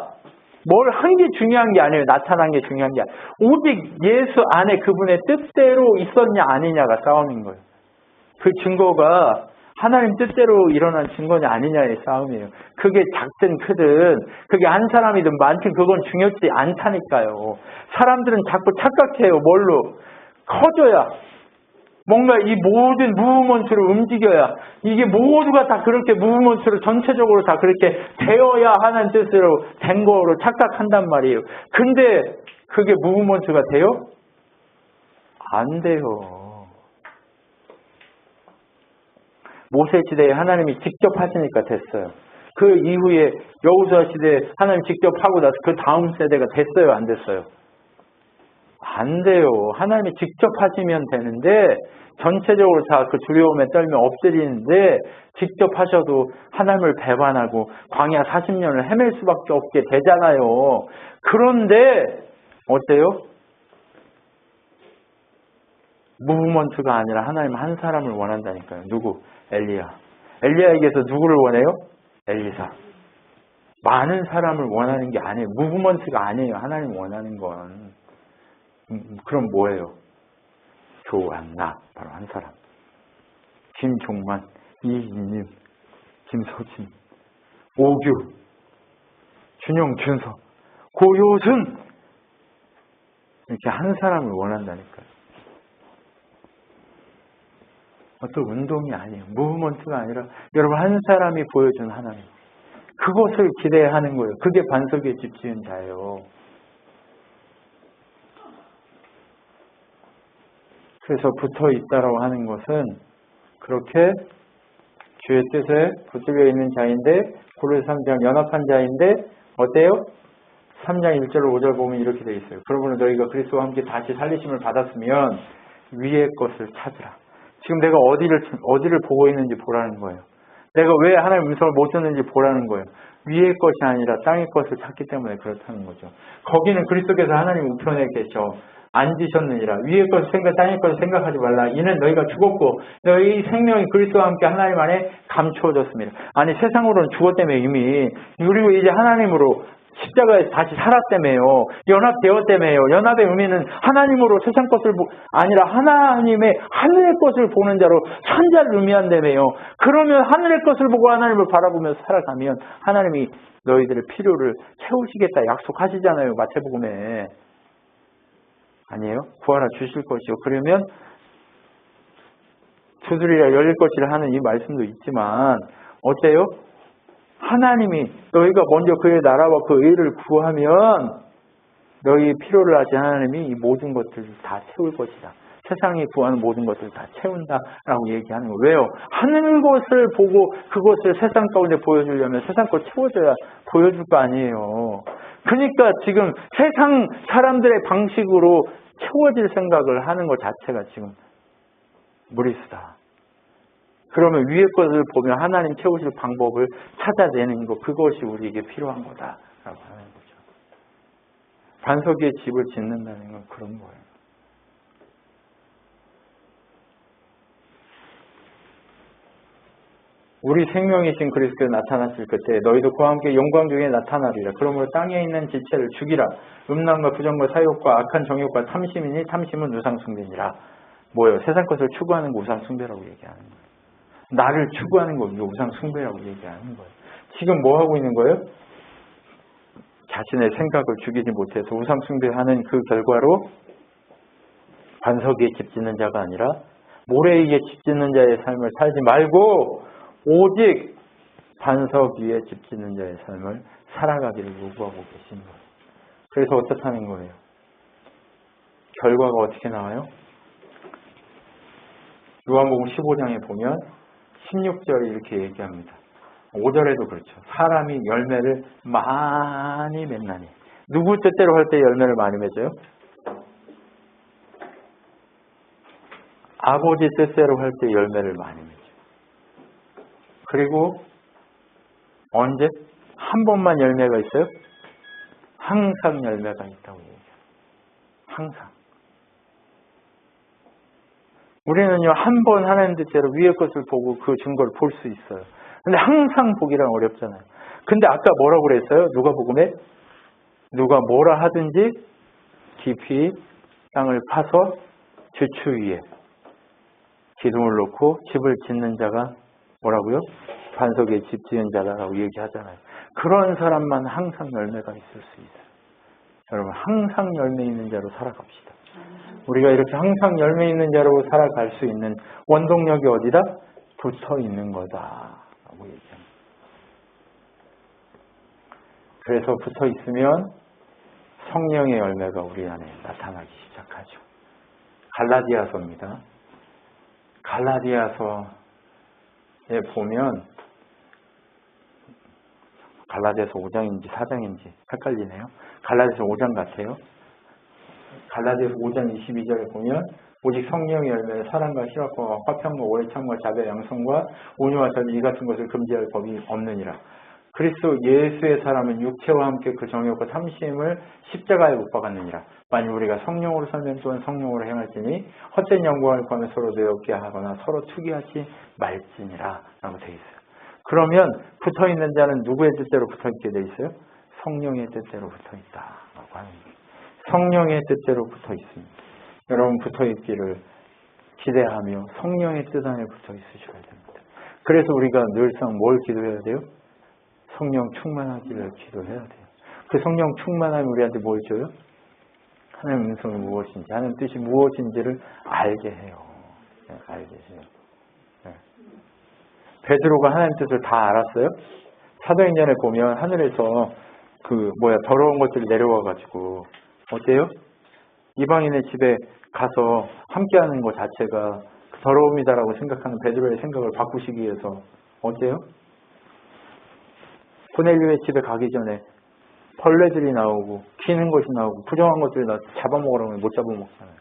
뭘 한 게 중요한 게 아니에요. 나타난 게 중요한 게 아니에요. 오직 예수 안에 그분의 뜻대로 있었냐 아니냐가 싸움인 거예요. 그 증거가 하나님 뜻대로 일어난 증거냐 아니냐의 싸움이에요. 그게 작든 크든 그게 한 사람이든 많든 그건 중요치 않다니까요. 사람들은 자꾸 착각해요. 뭘로? 커져야. 뭔가 이 모든 무브먼트로 움직여야. 이게 모두가 다 그렇게 무브먼트로 전체적으로 다 그렇게 되어야 하는 뜻으로 된 거로 착각한단 말이에요. 근데 그게 무브먼트가 돼요? 안 돼요. 모세 시대에 하나님이 직접 하시니까 됐어요. 그 이후에 여호수아 시대에 하나님 직접 하고 나서 그 다음 세대가 됐어요? 안 됐어요? 안 돼요. 하나님이 직접 하시면 되는데 전체적으로 다 그 두려움에 떨며 엎드리는데 직접 하셔도 하나님을 배반하고 광야 40년을 헤맬 수밖에 없게 되잖아요. 그런데 어때요? 무브먼트가 아니라 하나님 한 사람을 원한다니까요. 누구? 엘리야. 엘리야에게서 누구를 원해요? 엘리사. 많은 사람을 원하는 게 아니에요. 무브먼트가 아니에요. 하나님 원하는 건. 그럼 뭐예요? 조한나. 바로 한 사람. 김종만, 이희님, 김서진, 오규, 준영, 준서, 고효순. 이렇게 한 사람을 원한다니까요. 어떤 운동이 아니에요. 무브먼트가 아니라 여러분 한 사람이 보여준 하나님. 그것을 기대하는 거예요. 그게 반석 위에 집 지은 자예요. 그래서 붙어 있다라고 하는 것은 그렇게 주의 뜻에 붙들려 있는 자인데 고린도서 3장 연합한 자인데 어때요? 3장 1절 5절 보면 이렇게 되어 있어요. 그러므로 너희가 그리스도와 함께 다시 살리심을 받았으면 위의 것을 찾으라. 지금 내가 어디를 보고 있는지 보라는 거예요. 내가 왜 하나님의 음성을 못 듣는지 보라는 거예요. 위의 것이 아니라 땅의 것을 찾기 때문에 그렇다는 거죠. 거기는 그리스도께서 하나님 우편에 계셔 앉으셨느니라. 위의 것을 생각, 땅의 것을 생각하지 말라. 이는 너희가 죽었고 너희 생명이 그리스도와 함께 하나님 안에 감추어졌습니다. 아니 세상으로는 죽었다며 이미. 그리고 이제 하나님으로 십자가에 다시 살았다며요. 연합되었다며요. 연합의 의미는 하나님으로 세상 것을 아니라 하나님의 하늘의 것을 보는 자로 천자를 의미한다며요. 그러면 하늘의 것을 보고 하나님을 바라보며 살아가면 하나님이 너희들의 필요를 채우시겠다 약속하시잖아요. 마태복음에. 아니에요? 구하라 주실 것이요. 그러면 두드리라 열릴 것이라 하는 이 말씀도 있지만 어때요? 하나님이 너희가 먼저 그의 나라와 그 의를 구하면 너희 필요를 아신 하나님이 이 모든 것들을 다 채울 것이다. 세상이 구하는 모든 것들을 다 채운다라고 얘기하는 거예요. 왜요? 하늘 것을 보고 그것을 세상 가운데 보여주려면 세상 것 채워줘야 보여줄 거 아니에요. 그러니까 지금 세상 사람들의 방식으로 채워질 생각을 하는 것 자체가 지금 무리수다. 그러면 위의 것을 보면 하나님 채우실 방법을 찾아내는 것, 그것이 우리에게 필요한 거다라고 하는 거죠. 반석 위에 집을 짓는다는 건 그런 거예요. 우리 생명이신 그리스도께서 나타났을 그때 너희도 그와 함께 영광 중에 나타나리라. 그러므로 땅에 있는 지체를 죽이라. 음란과 부정과 사욕과 악한 정욕과 탐심이니 탐심은 우상 숭배니라. 뭐예요? 세상 것을 추구하는 거 우상 숭배라고 얘기하는 거예요. 나를 추구하는 거 이게 우상 숭배라고 얘기하는 거예요. 지금 뭐 하고 있는 거예요? 자신의 생각을 죽이지 못해서 우상 숭배하는 그 결과로 반석 위에 집 짓는 자가 아니라 모래 위에 집 짓는 자의 삶을 살지 말고 오직 반석 위에 집 짓는 자의 삶을 살아가기를 요구하고 계신 거예요. 그래서 어떻다는 거예요? 결과가 어떻게 나와요? 요한복음 15장에 보면 16절에 이렇게 얘기합니다. 5절에도 그렇죠. 사람이 열매를 많이 맺나니. 누구 뜻대로 할 때 열매를 많이 맺어요? 아버지 뜻대로 할 때 열매를 많이 맺어요. 그리고 언제? 한 번만 열매가 있어요? 항상 열매가 있다고 얘기해요. 항상. 우리는요, 한 번 하나님 뜻대로 위의 것을 보고 그 증거를 볼 수 있어요. 근데 항상 보기란 어렵잖아요. 근데 아까 뭐라고 그랬어요? 누가복음에? 누가 뭐라 하든지 깊이 땅을 파서 주추 위에 기둥을 놓고 집을 짓는 자가 뭐라고요? 반석의 집 지은 자라고 얘기하잖아요. 그런 사람만 항상 열매가 있을 수 있어요. 여러분 항상 열매 있는 자로 살아갑시다. 우리가 이렇게 항상 열매 있는 자로 살아갈 수 있는 원동력이 어디다? 붙어 있는 거다라고 얘기합니다. 그래서 붙어 있으면 성령의 열매가 우리 안에 나타나기 시작하죠. 갈라디아서입니다. 갈라디아서에 보면 갈라디아서 5장인지 4장인지 헷갈리네요. 갈라디아서 5장 같아요. 갈라디아서 5장 22절에 보면 오직 성령의 열매는 사랑과 희락과 화평과 오래 참과 자비와 양성과 온유와 자비 이 같은 것을 금지할 법이 없느니라. 그리스도 예수의 사람은 육체와 함께 그 정욕과 탐심을 십자가에 못 박았느니라. 만일 우리가 성령으로 살면 또한 성령으로 행할지니 헛된 영광을 구하며 서로 뇌없게 하거나 서로 투기하지 말지니라 라고 되어 있어요. 그러면 붙어있는 자는 누구의 뜻대로 붙어있게 되어 있어요? 성령의 뜻대로 붙어있다라고 하는 거예요. 성령의 뜻대로 붙어있습니다. 여러분 붙어있기를 기대하며 성령의 뜻 안에 붙어있으셔야 됩니다. 그래서 우리가 늘상 뭘 기도해야 돼요? 성령 충만하기를 기도해야 돼요. 그 성령 충만함이 우리한테 뭘 줘요? 하나님의 음성이 무엇인지, 하나님의 뜻이 무엇인지를 알게 해요. 네, 알게 해요. 네. 베드로가 하나님의 뜻을 다 알았어요? 사도행전에 보면 하늘에서 더러운 것들이 내려와가지고 어때요? 이방인의 집에 가서 함께하는 것 자체가 더러움이다라고 생각하는 베드로의 생각을 바꾸시기 위해서 어때요? 고넬료의 집에 가기 전에 벌레들이 나오고 기는 것이 나오고 부정한 것들이 잡아먹으라고 하면 못 잡아먹잖아요.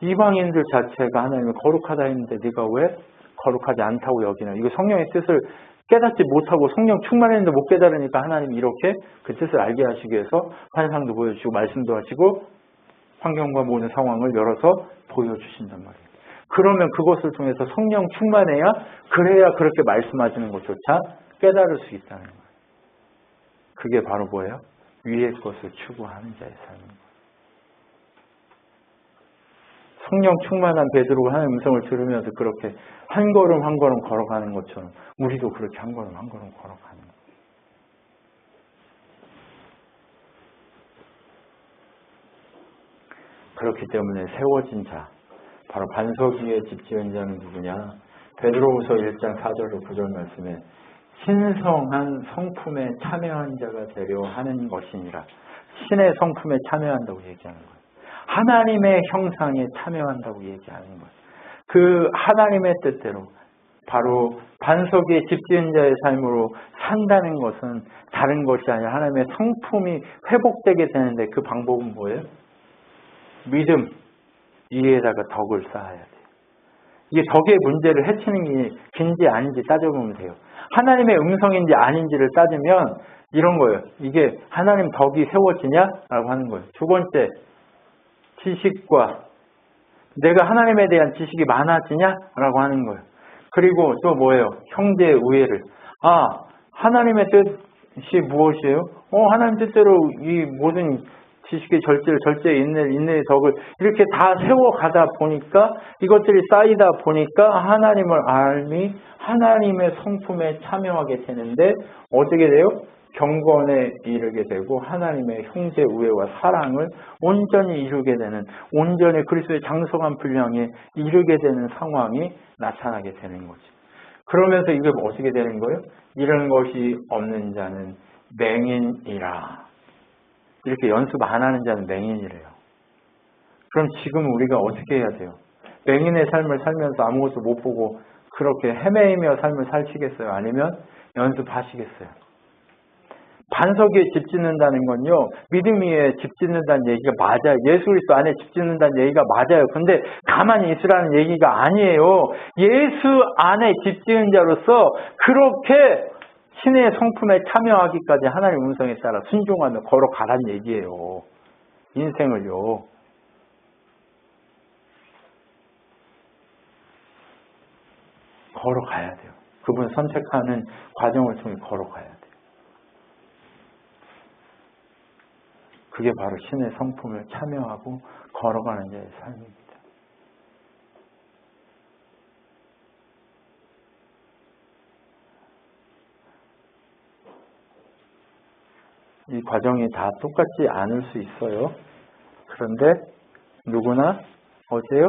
이방인들 자체가 하나님의 거룩하다 했는데 네가 왜 거룩하지 않다고 여기냐. 이거 성령의 뜻을 깨닫지 못하고 성령 충만했는데 못 깨달으니까 하나님이 이렇게 그 뜻을 알게 하시기 위해서 환상도 보여주시고 말씀도 하시고 환경과 모든 상황을 열어서 보여주신단 말이에요. 그러면 그것을 통해서 성령 충만해야 그래야 그렇게 말씀하시는 것조차 깨달을 수 있다는 거예요. 그게 바로 뭐예요? 위의 것을 추구하는 자의 삶입니다. 성령 충만한 베드로가 하나님의 음성을 들으면서 그렇게 한 걸음 한 걸음 걸어가는 것처럼 우리도 그렇게 한 걸음 한 걸음 걸어가는 거예요. 그렇기 때문에 세워진 자, 바로 반석 위에 집 지은 자는 누구냐? 베드로후서 1장 4절로 9절 말씀에 신성한 성품에 참여한 자가 되려 하는 것이니라. 신의 성품에 참여한다고 얘기하는 거예요. 하나님의 형상에 참여한다고 얘기하는 거예요. 그 하나님의 뜻대로 바로 반석에 집 지은 자의 삶으로 산다는 것은 다른 것이 아니라 하나님의 성품이 회복되게 되는데 그 방법은 뭐예요? 믿음 위에다가 덕을 쌓아야 돼요. 이게 덕의 문제를 해치는 게 긴지 아닌지 따져보면 돼요. 하나님의 음성인지 아닌지를 따지면 이런 거예요. 이게 하나님 덕이 세워지냐라고 하는 거예요. 두 번째, 지식과 내가 하나님에 대한 지식이 많아지냐라고 하는 거예요. 그리고 또 뭐예요? 형제의 우애를. 하나님의 뜻이 무엇이에요? 하나님 뜻대로 이 모든 지식의 절제의 인내의 덕을 이렇게 다 세워가다 보니까 이것들이 쌓이다 보니까 하나님을 알미 하나님의 성품에 참여하게 되는데 어떻게 돼요? 경건에 이르게 되고 하나님의 형제 우애와 사랑을 온전히 이루게 되는 온전히 그리스도의 장성한 분량에 이르게 되는 상황이 나타나게 되는 거죠. 그러면서 이게 어떻게 되는 거예요? 이런 것이 없는 자는 맹인이라. 이렇게 연습 안 하는 자는 맹인이래요. 그럼 지금 우리가 어떻게 해야 돼요? 맹인의 삶을 살면서 아무것도 못 보고 그렇게 헤매이며 삶을 살시겠어요? 아니면 연습하시겠어요? 반석 위에 집 짓는다는 건요, 믿음 위에 집 짓는다는 얘기가 맞아요. 예수 그리스도 안에 집 짓는다는 얘기가 맞아요. 근데 가만히 있으라는 얘기가 아니에요. 예수 안에 집 지은 자로서 그렇게 신의 성품에 참여하기까지 하나님의 음성에 따라 순종하며 걸어가라는 얘기예요. 인생을요. 걸어가야 돼요. 그분 선택하는 과정을 통해 걸어가야 돼요. 그게 바로 신의 성품을 참여하고 걸어가는 자의 삶입니다. 이 과정이 다 똑같지 않을 수 있어요. 그런데 누구나 어때요?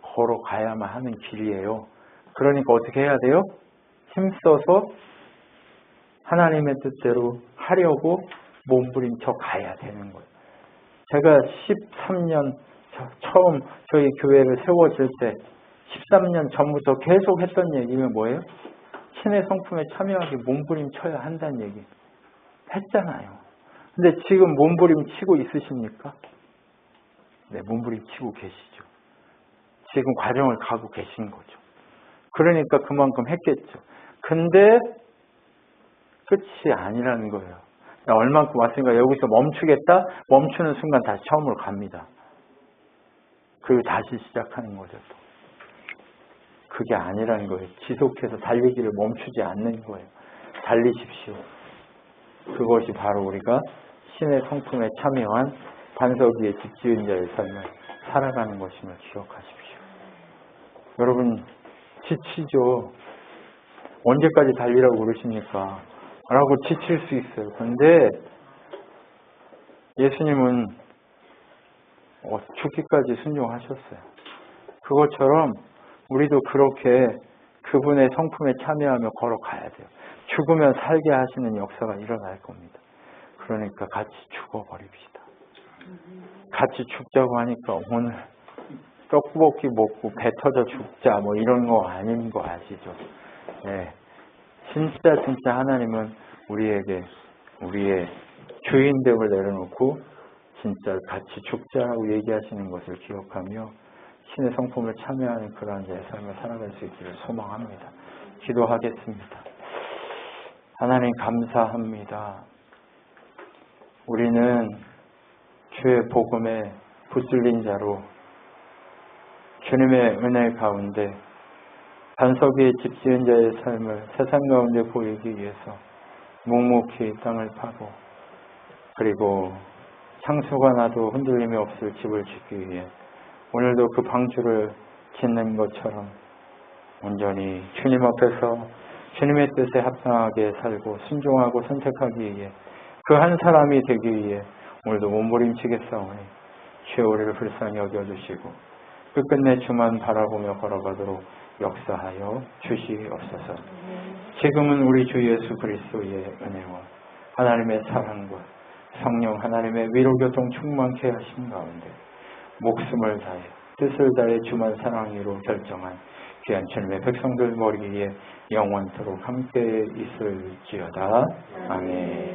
걸어가야만 하는 길이에요. 그러니까 어떻게 해야 돼요? 힘써서 하나님의 뜻대로 하려고 몸부림쳐 가야 되는 거예요. 제가 13년 처음 저희 교회를 세워질 때 13년 전부터 계속 했던 얘기는 뭐예요? 신의 성품에 참여하기 몸부림쳐야 한다는 얘기 했잖아요. 근데 지금 몸부림치고 있으십니까? 네, 몸부림치고 계시죠. 지금 과정을 가고 계신 거죠. 그러니까 그만큼 했겠죠. 근데 끝이 아니라는 거예요. 얼만큼 왔으니까 여기서 멈추겠다? 멈추는 순간 다시 처음으로 갑니다. 그리고 다시 시작하는 거죠. 그게 아니라는 거예요. 지속해서 달리기를 멈추지 않는 거예요. 달리십시오. 그것이 바로 우리가 신의 성품에 참여한 반석 위에 집 지은 자의 삶을 살아가는 것임을 기억하십시오. 여러분 지치죠. 언제까지 달리라고 그러십니까? 라고 지칠 수 있어요. 그런데 예수님은 죽기까지 순종하셨어요. 그것처럼 우리도 그렇게 그분의 성품에 참여하며 걸어가야 돼요. 죽으면 살게 하시는 역사가 일어날 겁니다. 그러니까 같이 죽어버립시다. 같이 죽자고 하니까 오늘 떡볶이 먹고 배 터져 죽자 뭐 이런 거 아닌 거 아시죠? 네. 진짜 하나님은 우리에게 우리의 주인됨을 내려놓고 진짜 같이 죽자라고 얘기하시는 것을 기억하며 신의 성품을 참여하는 그러한 자의 삶을 살아갈 수 있기를 소망합니다. 기도하겠습니다. 하나님 감사합니다. 우리는 주의 복음에 붙들린 자로 주님의 은혜 가운데 반석 위에 집 지은 자의 삶을 세상 가운데 보이기 위해서 묵묵히 땅을 파고 그리고 상수가 나도 흔들림이 없을 집을 짓기 위해 오늘도 그 방주를 짓는 것처럼 온전히 주님 앞에서 주님의 뜻에 합당하게 살고 순종하고 선택하기 위해 그 한 사람이 되기 위해 오늘도 몸부림치겠사오니 주여 우리를 불쌍히 여겨주시고 끝끝내 주만 바라보며 걸어가도록 역사하여 주시옵소서. 지금은 우리 주 예수 그리스도의 은혜와 하나님의 사랑과 성령 하나님의 위로교통 충만케 하신 가운데 목숨을 다해 뜻을 다해 주만 사랑으로 결정한 귀한 주님의 백성들 머리 위에 영원토록 함께 있을지어다. 아멘.